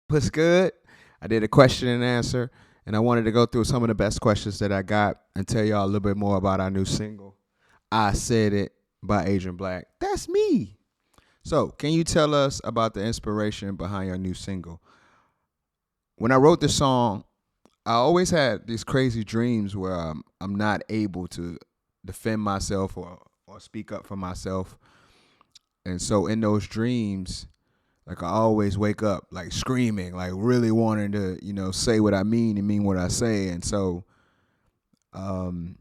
What's good? I did a question and answer, and I wanted to go through some of the best questions that I got and tell y'all a little bit more about our new single, I Said It by Adrian Black. That's me. So, can you tell us about the inspiration behind your new single? When I wrote the song, I always had these crazy dreams where I'm not able to defend myself or speak up for myself. And so, in those dreams, like I always wake up like screaming, like really wanting to, say what I mean and mean what I say. And so, um,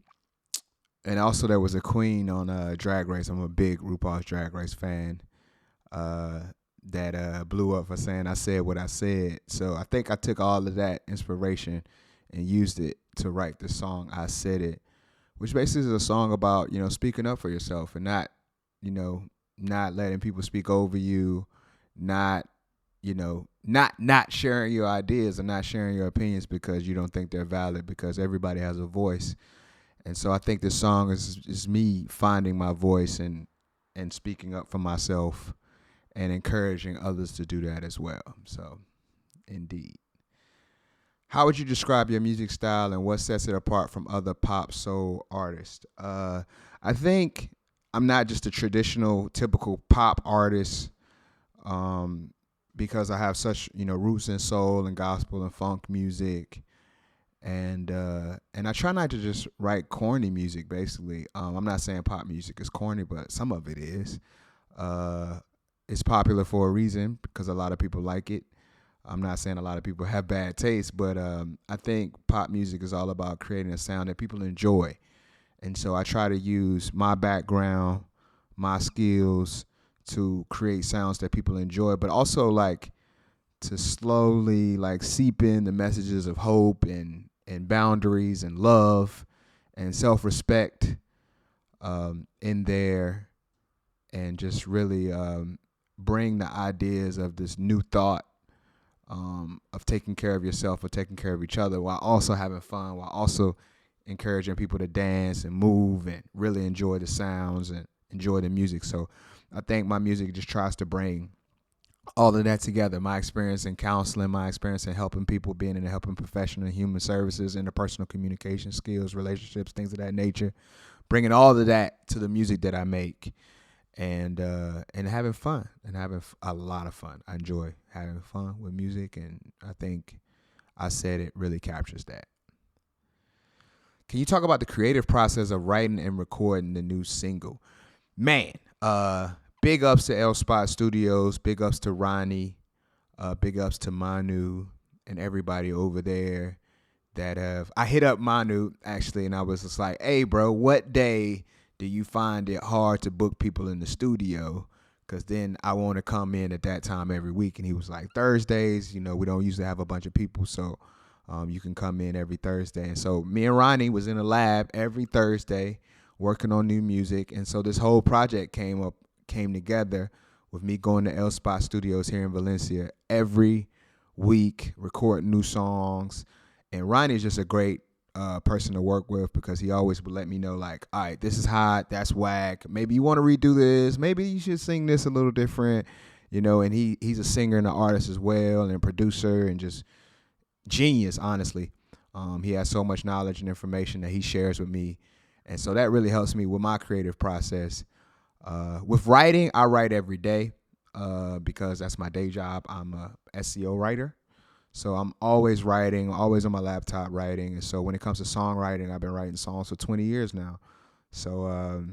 and also there was a queen on Drag Race. I'm a big RuPaul's Drag Race fan. Uh, that blew up for saying I said what I said. So I think I took all of that inspiration and used it to write the song I Said It, which basically is a song about, speaking up for yourself and not, you know, not letting people speak over you, not, not sharing your ideas and not sharing your opinions because you don't think they're valid because everybody has a voice. And so I think this song is me finding my voice and speaking up for myself and encouraging others to do that as well. So, indeed. How would you describe your music style and what sets it apart from other pop soul artists? I think I'm not just a traditional, typical pop artist um, because I have such roots in soul and gospel and funk music, and I try not to just write corny music. Basically, I'm not saying pop music is corny, but some of it is. Uh, it's popular for a reason because a lot of people like it. I'm not saying a lot of people have bad taste, but I think pop music is all about creating a sound that people enjoy. And so I try to use my background, my skills to create sounds that people enjoy, but also like to slowly like seep in the messages of hope and boundaries and love and self-respect in there, and just really bring the ideas of this new thought of taking care of yourself or taking care of each other while also having fun, while also encouraging people to dance and move and really enjoy the sounds and enjoy the music. So I think my music just tries to bring all of that together. My experience in counseling, my experience in helping people, being in a helping profession in human services, interpersonal communication skills, relationships, things of that nature, bringing all of that to the music that I make, and having fun and having a lot of fun. I enjoy having fun with music, and I think I Said It really captures that. Can you talk about the creative process of writing and recording the new single? Man, big ups to L Spot Studios, big ups to Ronnie, big ups to Manu and everybody over there that have. I hit up Manu actually, and I was just like, "Hey, bro, what day do you find it hard to book people in the studio? Because then I want to come in at that time every week." And he was like, "Thursdays, we don't usually have a bunch of people, so you can come in every Thursday." And so me and Ronnie was in the lab every Thursday working on new music. And so this whole project came together with me going to El Spot Studios here in Valencia every week, recording new songs. And Ronnie's just a great person to work with because he always would let me know, like, all right, this is hot, that's whack. Maybe you want to redo this. Maybe you should sing this a little different, and he's a singer and an artist as well and a producer and just genius, honestly. He has so much knowledge and information that he shares with me. And so that really helps me with my creative process. With writing, I write every day because that's my day job. I'm a SEO writer. So I'm always writing, always on my laptop writing. And so when it comes to songwriting, I've been writing songs for 20 years now. So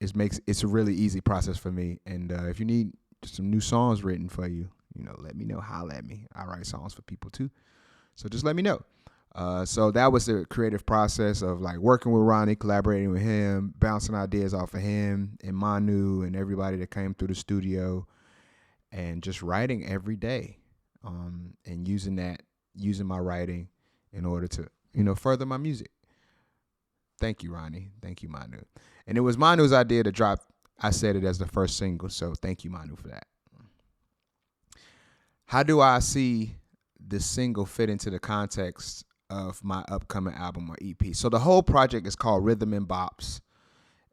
it's a really easy process for me. And if you need some new songs written for you, let me know. Holla at me. I write songs for people too. So just let me know. So that was the creative process of like working with Ronnie, collaborating with him, bouncing ideas off of him and Manu and everybody that came through the studio, and just writing every day, and using my writing in order to, further my music. Thank you, Ronnie. Thank you, Manu. And it was Manu's idea to drop I Said It as the first single. So thank you, Manu, for that. How do I see this single fit into the context of my upcoming album or EP? So the whole project is called Rhythm and Bops,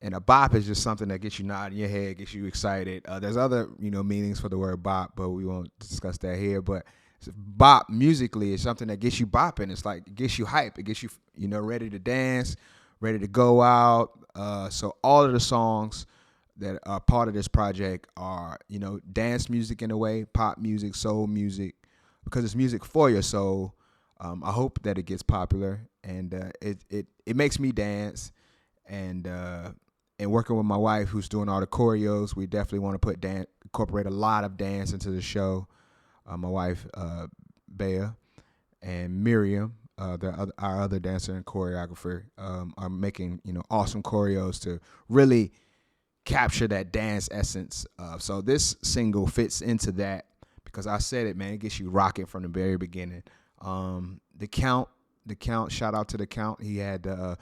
And a bop is just something that gets you nodding your head, gets you excited. There's other, meanings for the word bop, but we won't discuss that here. But bop musically is something that gets you bopping. It's like it gets you hype. It gets you, ready to dance, ready to go out. So all of the songs that are part of this project are, dance music in a way, pop music, soul music, because it's music for your soul. I hope that it gets popular, and it makes me dance, and working with my wife who's doing all the choreos, we definitely want to incorporate a lot of dance into the show. My wife, Bea, and Miriam, our other dancer and choreographer, are making awesome choreos to really capture that dance essence. So this single fits into that because I said it, man. It gets you rocking from the very beginning. The count. Shout out to the count. He had and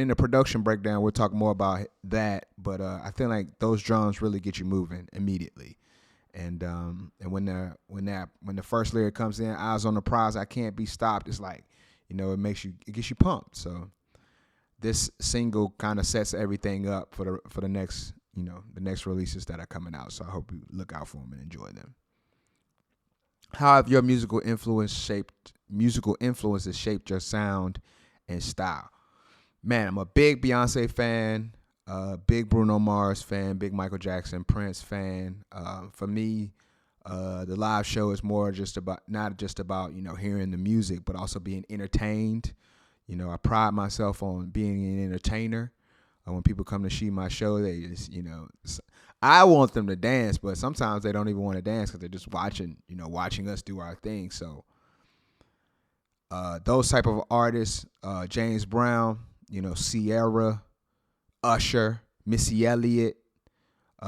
in the production breakdown, we'll talk more about that. But I feel like those drums really get you moving immediately. And when the first lyric comes in, eyes on the prize, I can't be stopped. It's like, it gets you pumped. So this single kind of sets everything up for the next, the next releases that are coming out. So I hope you look out for them and enjoy them. How have your musical influences shaped your sound and style? Man, I'm a big Beyonce fan, big Bruno Mars fan, big Michael Jackson, Prince fan. For me, the live show is more not just about hearing the music, but also being entertained. I pride myself on being an entertainer. When people come to see my show, they just I want them to dance, but sometimes they don't even want to dance because they're just watching us do our thing. So those type of artists, James Brown, Sierra, Usher, Missy Elliott,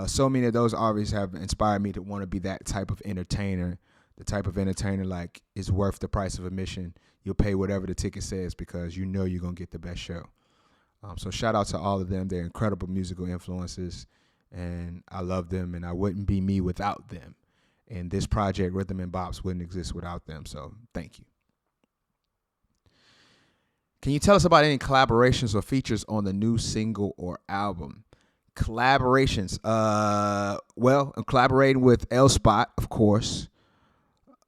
so many of those artists have inspired me to want to be that type of entertainer. The type of entertainer like is worth the price of admission. You'll pay whatever the ticket says because you're gonna get the best show. So shout out to all of them. They're incredible musical influences, and I love them, and I wouldn't be me without them. And this project, Rhythm and Bops, wouldn't exist without them. So thank you. Can you tell us about any collaborations or features on the new single or album? Collaborations. Well, I'm collaborating with Spot, of course.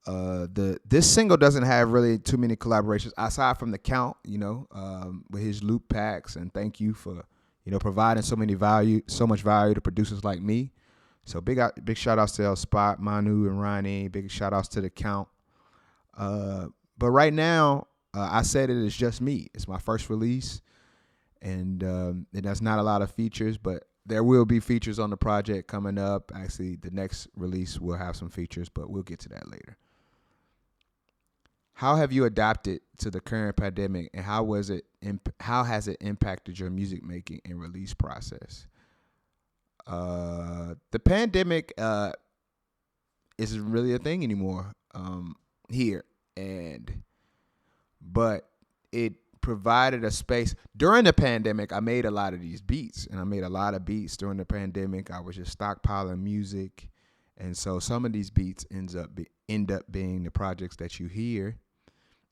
This single doesn't have really too many collaborations aside from the count, with his loop packs, and thank you for providing so much value to producers like me. So big shout outs to Spot, Manu, and Ronnie. Big shout outs to the count. But right now, I said it's just me. It's my first release, and it has not a lot of features, but there will be features on the project coming up. Actually, the next release will have some features, but we'll get to that later. How have you adapted to the current pandemic, and how has it impacted your music making and release process? The pandemic isn't really a thing anymore here, but it provided a space. During the pandemic, I made a lot of these beats, and I made a lot of beats during the pandemic. I was just stockpiling music, and so some of these beats end up being the projects that you hear.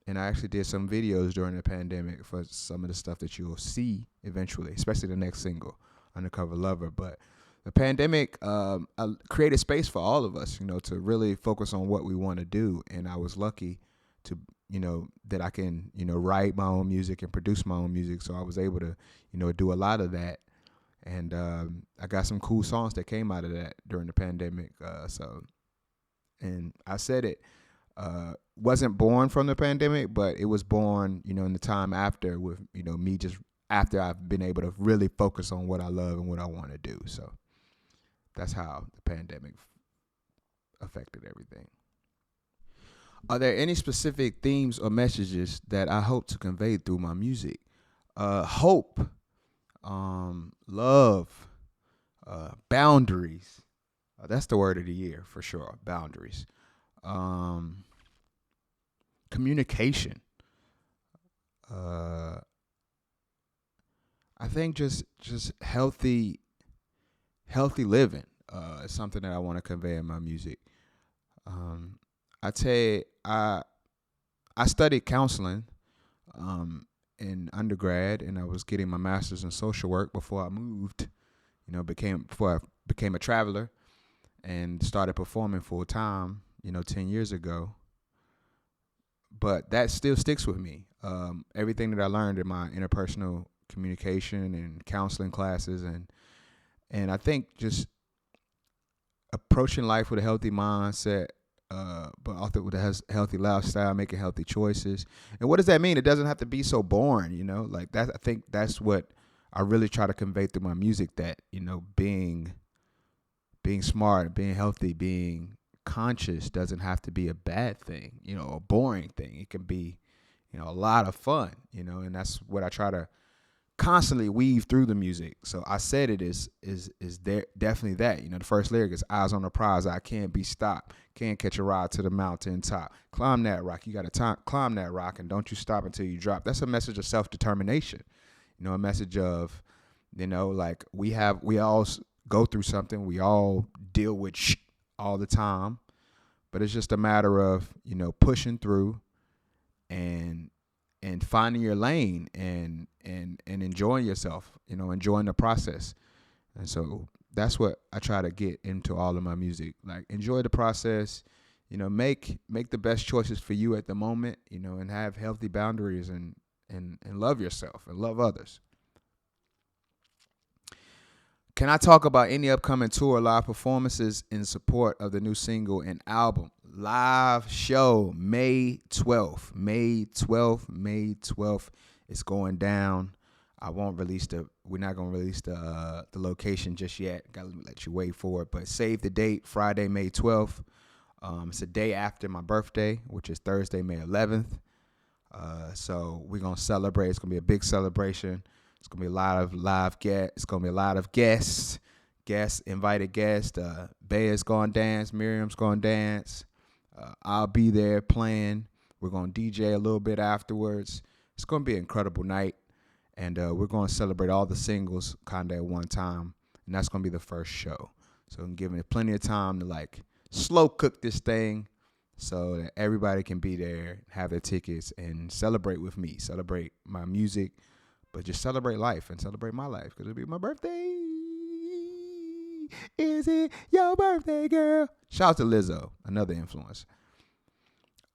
And I actually did some videos during the pandemic for some of the stuff that you'll see eventually, especially the next single, Undercover Lover. But the pandemic created space for all of us, to really focus on what we want to do. And I was lucky to, that I can, write my own music and produce my own music. So I was able to, do a lot of that. And I got some cool songs that came out of that during the pandemic. And I said it. Wasn't born from the pandemic, but it was born, in the time after with, me just after I've been able to really focus on what I love and what I want to do. So that's how the pandemic affected everything. Are there any specific themes or messages that I hope to convey through my music? Hope, love, boundaries. That's the word of the year for sure. Boundaries. Communication. I think just healthy living is something that I want to convey in my music. I tell you, I studied counseling, in undergrad, and I was getting my master's in social work before I moved. Before I became a traveler and started performing full time. 10 years ago. But that still sticks with me. Everything that I learned in my interpersonal communication and counseling classes, and I think just approaching life with a healthy mindset, but also with a healthy lifestyle, making healthy choices. And what does that mean? It doesn't have to be so boring, like that. I think that's what I really try to convey through my music, that, being smart, being healthy, being conscious doesn't have to be a bad thing, a boring thing. It can be, a lot of fun, and that's what I try to constantly weave through the music. So I said it is there definitely that. The first lyric is eyes on the prize, I can't be stopped. Can't catch a ride to the mountain top. Climb that rock. You gotta climb that rock, and don't you stop until you drop. That's a message of self-determination. A message of, like we all go through something. We all deal with all the time, but it's just a matter of, pushing through and finding your lane and enjoying yourself, enjoying the process. And so that's what I try to get into all of my music. Like, enjoy the process, make the best choices for you at the moment, and have healthy boundaries and love yourself and love others. Can I talk about any upcoming tour live performances in support of the new single and album? Live show May 12th. May 12th. It's going down. We're not going to release the location just yet. Got to let you wait for it. But save the date, Friday, May 12th. It's a day after my birthday, which is Thursday, May 11th. So we're going to celebrate. It's going to be a big celebration. It's going to be a lot of live guests. It's going to be a lot of guests, invited guests. Bea's going to dance. Miriam's going to dance. I'll be there playing. We're going to DJ a little bit afterwards. It's going to be an incredible night. And we're going to celebrate all the singles kind of at one time. And that's going to be the first show. So I'm giving it plenty of time to, like, slow cook this thing so that everybody can be there, have their tickets, and celebrate with me. Celebrate my music. But just celebrate life and celebrate my life, because it'll be my birthday. Is it your birthday, girl? Shout out to Lizzo, another influence.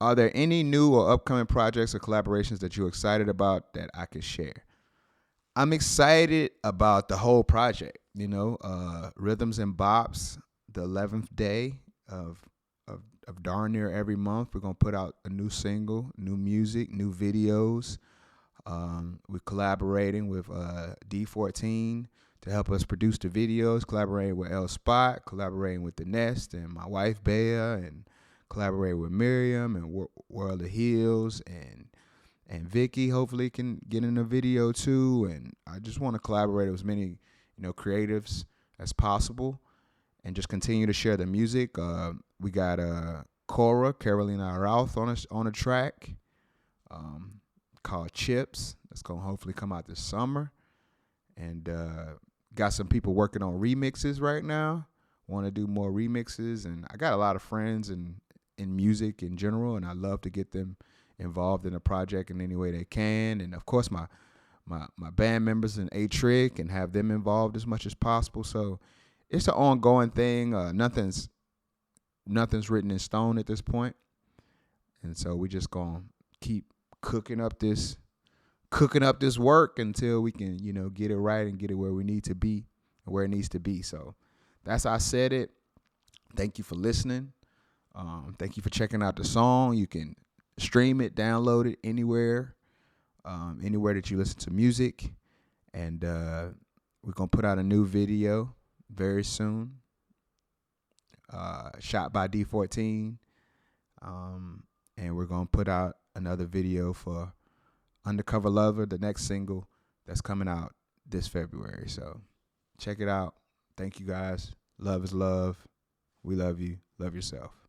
Are there any new or upcoming projects or collaborations that you're excited about that I could share? I'm excited about the whole project. Rhythms and Bops, the 11th day of darn near every month. We're going to put out a new single, new music, new videos. We're collaborating with D14 to help us produce the videos, collaborating with L Spot, collaborating with The Nest and my wife Bea, and collaborating with Miriam and World of Heels, and Vicky hopefully can get in a video too. And I just want to collaborate with as many creatives as possible, and just continue to share the music. We got Carolina Routh on a track. Called Chips. That's going to hopefully come out this summer. And got some people working on remixes right now. Want to do more remixes. And I got a lot of friends in music in general, and I love to get them involved in a project in any way they can. And, of course, my band members in A-Trick, and have them involved as much as possible. So it's an ongoing thing. Nothing's written in stone at this point. And so we just going to keep cooking up this work until we can, get it right and get it where we need to be, where it needs to be. So that's how I said it. Thank you for listening. Thank you for checking out the song. You can stream it, download it anywhere that you listen to music. And we're going to put out a new video very soon, shot by D14. And we're going to put out another video for Undercover Lover, the next single that's coming out this February. So check it out. Thank you guys. Love is love. We love you. Love yourself.